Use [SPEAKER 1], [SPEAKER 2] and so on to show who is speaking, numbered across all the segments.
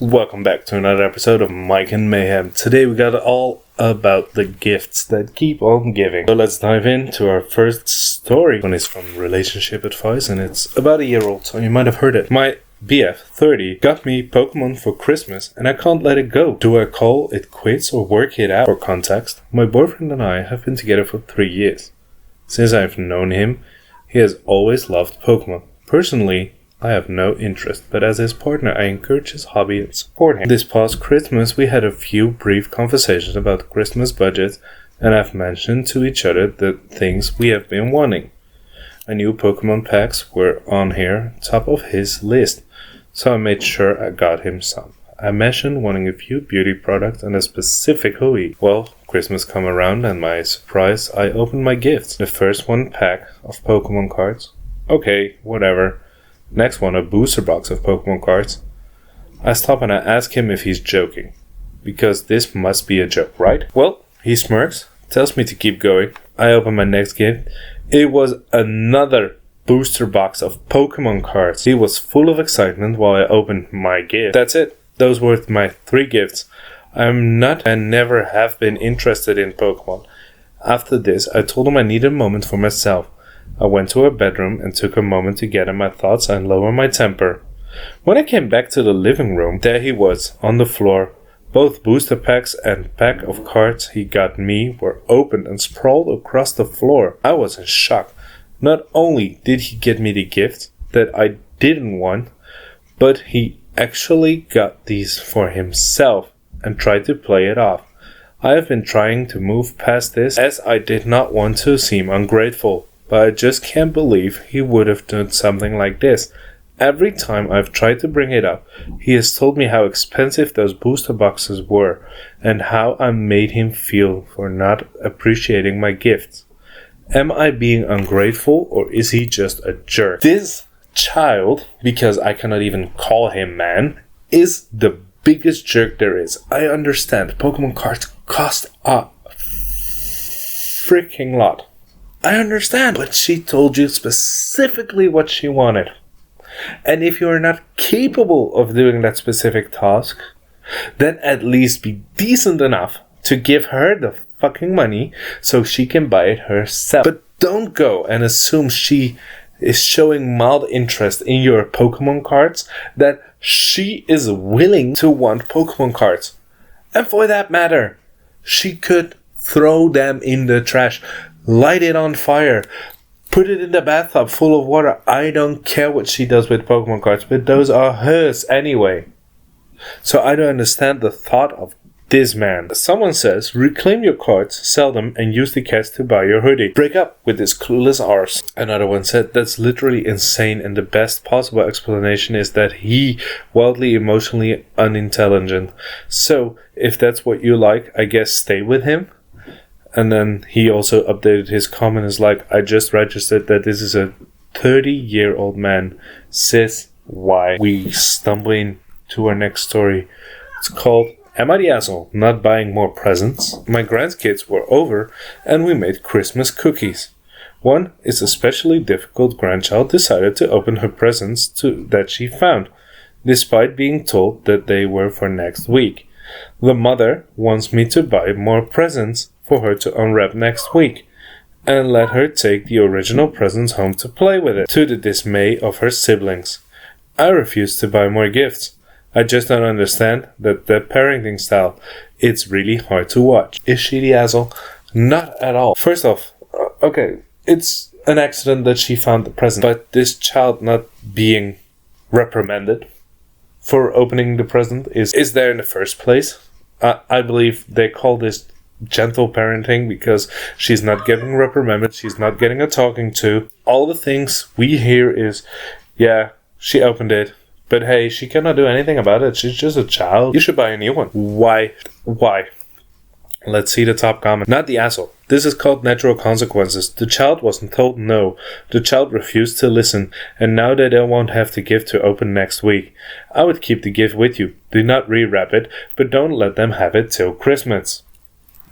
[SPEAKER 1] Welcome back to another episode of Mic Mayhem. Today we got all about the gifts that keep on giving. So let's dive into our first story. One is from Relationship Advice and it's about a year old, so you might have heard it. My BF 30 got me Pokémon for Christmas and I can't let it go. Do I call it quits or work it out? For context, my boyfriend and I have been together for 3 years. Since I've known him, he has always loved Pokémon. Personally, I have no interest, but as his partner I encourage his hobby and support him. This past Christmas we had a few brief conversations about Christmas budgets and I've mentioned to each other the things we have been wanting. I knew Pokemon packs were on here, top of his list, so I made sure I got him some. I mentioned wanting a few beauty products and a specific hobby. Well, Christmas come around and my surprise, I opened my gifts. The first one pack of Pokemon cards. Okay, whatever. Next one, a booster box of Pokemon cards. I stop and I ask him if he's joking. Because this must be a joke, right? Well, he smirks, tells me to keep going. I open my next gift. It was another booster box of Pokemon cards. He was full of excitement while I opened my gift. That's it. Those were my 3 gifts. I'm not and never have been interested in Pokemon. After this, I told him I needed a moment for myself. I went to her bedroom and took a moment to gather my thoughts and lower my temper. When I came back to the living room, there he was, on the floor. Both booster packs and pack of cards he got me were opened and sprawled across the floor. I was in shock. Not only did he get me the gift that I didn't want, but he actually got these for himself and tried to play it off. I have been trying to move past this as I did not want to seem ungrateful. But I just can't believe he would have done something like this. Every time I've tried to bring it up, he has told me how expensive those booster boxes were and how I made him feel for not appreciating my gifts. Am I being ungrateful or is he just a jerk? This child, because I cannot even call him man, is the biggest jerk there is. I understand Pokemon cards cost a freaking lot. I understand, but she told you specifically what she wanted. And if you are not capable of doing that specific task, then at least be decent enough to give her the fucking money so she can buy it herself. But don't go and assume she is showing mild interest in your Pokemon cards that she is willing to want Pokemon cards. And for that matter, she could throw them in the trash. Light it on fire. Put it in the bathtub full of water. I don't care what she does with Pokemon cards, but those are hers anyway. So I don't understand the thought of this man. Someone says, reclaim your cards, sell them, and use the cash to buy your hoodie. Break up with this clueless arse. Another one said, that's literally insane, and the best possible explanation is that he wildly emotionally unintelligent. So, if that's what you like, I guess stay with him. And then he also updated his comment as like, I just registered that this is a 30-year-old man. Sis, why? We stumble into our next story. It's called, Am I the Asshole Not Buying More Presents? My grandkids were over and we made Christmas cookies. One is especially difficult grandchild decided to open her presents that she found, despite being told that they were for next week. The mother wants me to buy more presents for her to unwrap next week and let her take the original presents home to play with it, to the dismay of her siblings. I refuse to buy more gifts. I just don't understand that parenting style. It's really hard to watch. Is she the asshole? Not at all. First off, okay, it's an accident that she found the present, but this child not being reprimanded for opening the present is there in the first place. I believe they call this gentle parenting because she's not getting reprimanded, she's not getting a talking to. All the things we hear is, yeah, she opened it, but hey, she cannot do anything about it. She's just a child. You should buy a new one. Why? Let's see the top comment. Not the asshole. This is called natural consequences. The child wasn't told no. The child refused to listen, and now they won't have the gift to open next week. I would keep the gift with you. Do not rewrap it, but don't let them have it till Christmas.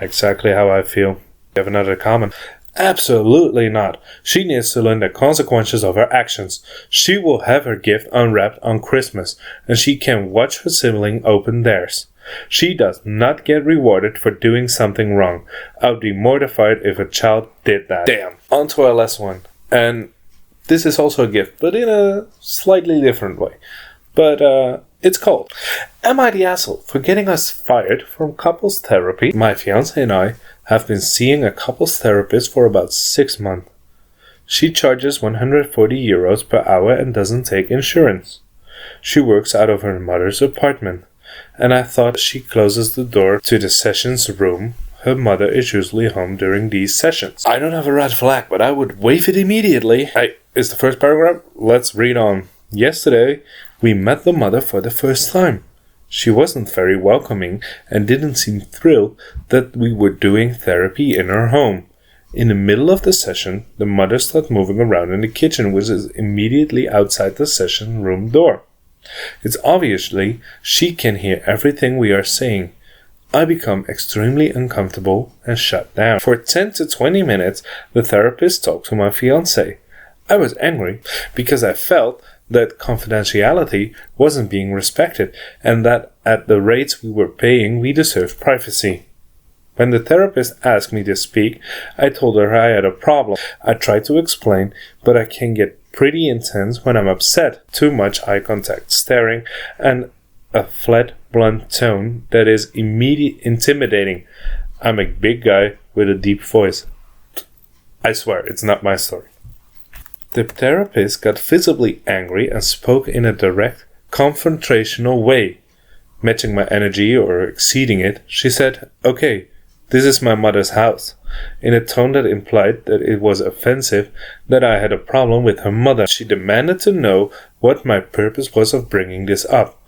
[SPEAKER 1] Exactly how I feel. We have another comment. Absolutely not. She needs to learn the consequences of her actions. She will have her gift unwrapped on Christmas, and she can watch her sibling open theirs. She does not get rewarded for doing something wrong. I would be mortified if a child did that. Damn. On to our last one. And this is also a gift, but in a slightly different way. But it's called, Am I the Asshole for Getting Us Fired from Couples Therapy? My fiancé and I have been seeing a couples therapist for about 6 months. She charges €140 per hour and doesn't take insurance. She works out of her mother's apartment, and I thought she closes the door to the sessions room. Her mother is usually home during these sessions. I don't have a red flag, but I would wave it immediately. Is the first paragraph? Let's read on. Yesterday, we met the mother for the first time. She wasn't very welcoming and didn't seem thrilled that we were doing therapy in her home. In the middle of the session, the mother started moving around in the kitchen, which is immediately outside the session room door. It's obviously she can hear everything we are saying. I become extremely uncomfortable and shut down. For 10 to 20 minutes, the therapist talked to my fiancé. I was angry because I felt that confidentiality wasn't being respected and that at the rates we were paying, we deserved privacy. When the therapist asked me to speak, I told her I had a problem. I tried to explain, but I can get pretty intense when I'm upset. Too much eye contact, staring, and a flat, blunt tone that is intimidating. I'm a big guy with a deep voice. I swear, it's not my story. The therapist got visibly angry and spoke in a direct, confrontational way. Matching my energy or exceeding it, she said, "Okay, this is my mother's house," in a tone that implied that it was offensive that I had a problem with her mother. She demanded to know what my purpose was of bringing this up.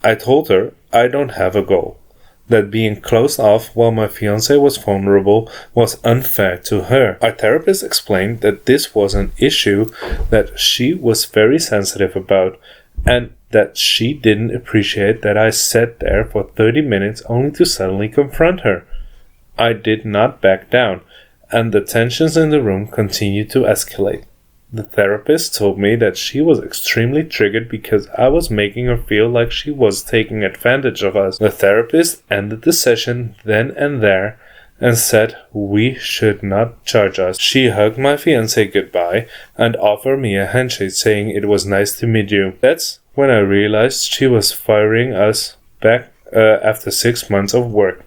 [SPEAKER 1] I told her I don't have a goal, that being closed off while my fiancé was vulnerable was unfair to her. Our therapist explained that this was an issue that she was very sensitive about, and that she didn't appreciate that I sat there for 30 minutes only to suddenly confront her. I did not back down, and the tensions in the room continued to escalate. The therapist told me that she was extremely triggered because I was making her feel like she was taking advantage of us. The therapist ended the session then and there and said we should not charge us. She hugged my fiancé goodbye and offered me a handshake saying it was nice to meet you. That's when I realized she was firing us back after 6 months of work.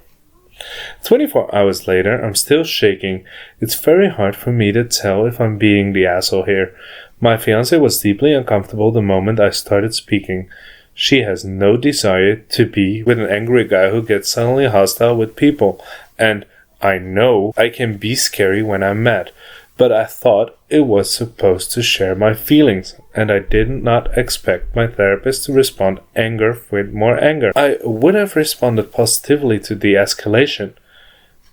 [SPEAKER 1] 24 hours later, I'm still shaking. It's very hard for me to tell if I'm being the asshole here. My fiancé was deeply uncomfortable the moment I started speaking. She has no desire to be with an angry guy who gets suddenly hostile with people. And I know I can be scary when I'm mad. But I thought it was supposed to share my feelings, and I did not expect my therapist to respond anger with more anger. I would have responded positively to the escalation.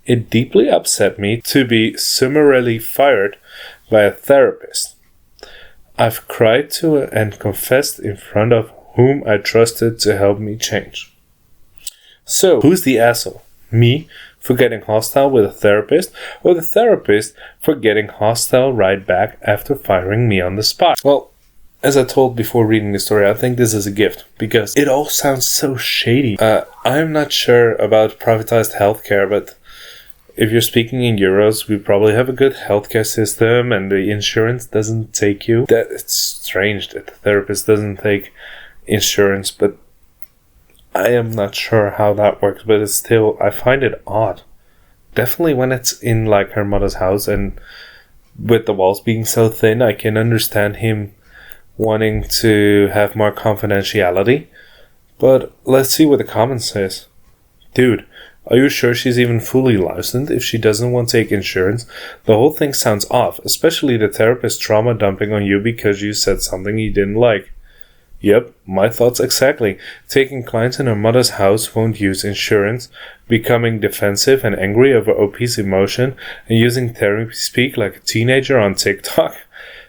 [SPEAKER 1] It deeply upset me to be summarily fired by a therapist. I've cried to her and confessed in front of whom I trusted to help me change. So, who's the asshole? Me? For getting hostile with a therapist, or the therapist for getting hostile right back after firing me on the spot? Well, as I told before reading the story, I think this is a gift, because it all sounds so shady. I'm not sure about privatized healthcare, but if you're speaking in euros, we probably have a good healthcare system, and the insurance doesn't take you. That it's strange that the therapist doesn't take insurance, but I am not sure how that works, but it's still, I find it odd. Definitely when it's in like her mother's house and with the walls being so thin, I can understand him wanting to have more confidentiality. But let's see what the comments says. Dude, are you sure she's even fully licensed if she doesn't want to take insurance? The whole thing sounds off, especially the therapist trauma dumping on you because you said something you didn't like. Yep, my thoughts exactly. Taking clients in her mother's house won't use insurance, becoming defensive and angry over OP's emotion, and using therapy speak like a teenager on TikTok.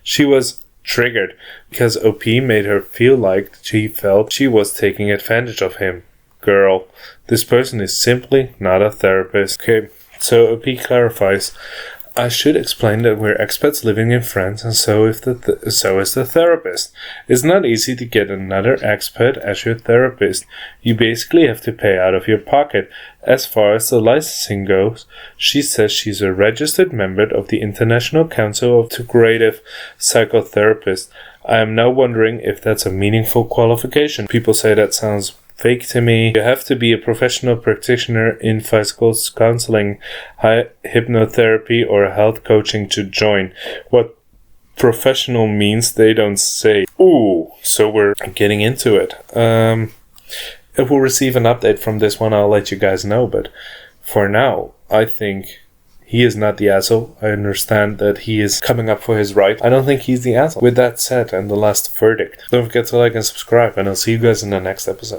[SPEAKER 1] She was triggered because OP made her feel like she felt she was taking advantage of him. Girl, this person is simply not a therapist. Okay, so OP clarifies. I should explain that we're expats living in France, and so is the therapist. It's not easy to get another expat as your therapist. You basically have to pay out of your pocket. As far as the licensing goes, she says she's a registered member of the International Council of Integrative Psychotherapists. I am now wondering if that's a meaningful qualification. People say that sounds fake to me. You have to be a professional practitioner in physical counseling, hypnotherapy, or health coaching to join. What professional means, they don't say. Ooh, so we're getting into it. If we'll receive an update from this one, I'll let you guys know. But for now, I think he is not the asshole. I understand that he is coming up for his right. I don't think he's the asshole. With that said, and the last verdict, don't forget to like and subscribe, and I'll see you guys in the next episode.